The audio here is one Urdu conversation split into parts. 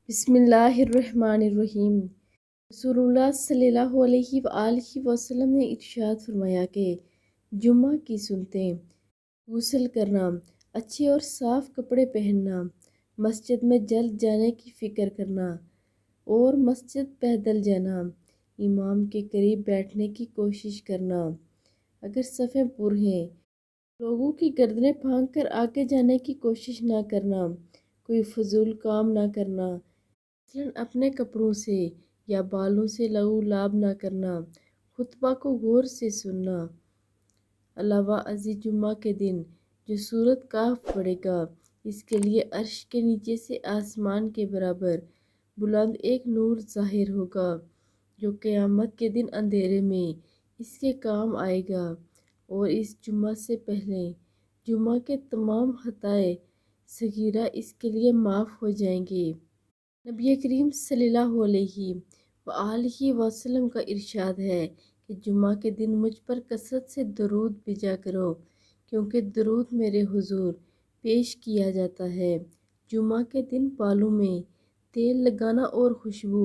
بسم اللہ الرحمن الرحیم۔ رسول اللہ صلی اللہ علیہ وآلہ وسلم نے ارشاد فرمایا کہ جمعہ کی سنتیں: غسل کرنا، اچھے اور صاف کپڑے پہننا، مسجد میں جلد جانے کی فکر کرنا اور مسجد پیدل جانا، امام کے قریب بیٹھنے کی کوشش کرنا، اگر صفیں پر ہیں لوگوں کی گردنیں پھانک کر آگے جانے کی کوشش نہ کرنا، کوئی فضول کام نہ کرنا، مثلاً اپنے کپڑوں سے یا بالوں سے لہو لعاب نہ کرنا، خطبہ کو غور سے سننا۔ علاوہ ازیں جمعہ کے دن جو سورۃ کہف پڑھے گا اس کے لیے عرش کے نیچے سے آسمان کے برابر بلند ایک نور ظاہر ہوگا جو قیامت کے دن اندھیرے میں اس کے کام آئے گا، اور اس جمعہ سے پہلے جمعہ کے تمام خطائے صغیرہ اس کے لیے معاف ہو جائیں گی۔ نبی کریم صلی اللہ علیہ وآلہ وسلم کا ارشاد ہے کہ جمعہ کے دن مجھ پر کثرت سے درود بھیجا کرو، کیونکہ درود میرے حضور پیش کیا جاتا ہے۔ جمعہ کے دن بالوں میں تیل لگانا اور خوشبو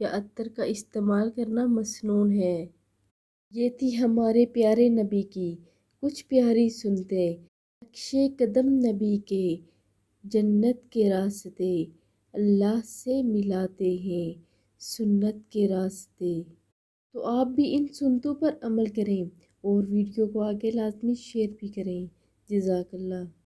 یا عطر کا استعمال کرنا مسنون ہے۔ یہ تھی ہمارے پیارے نبی کی کچھ پیاری سنتیں۔ نقشِ قدم نبی کے جنت کے راستے، اللہ سے ملاتے ہیں سنت کے راستے۔ تو آپ بھی ان سنتوں پر عمل کریں اور ویڈیو کو آگے لازمی شیئر بھی کریں۔ جزاک اللہ۔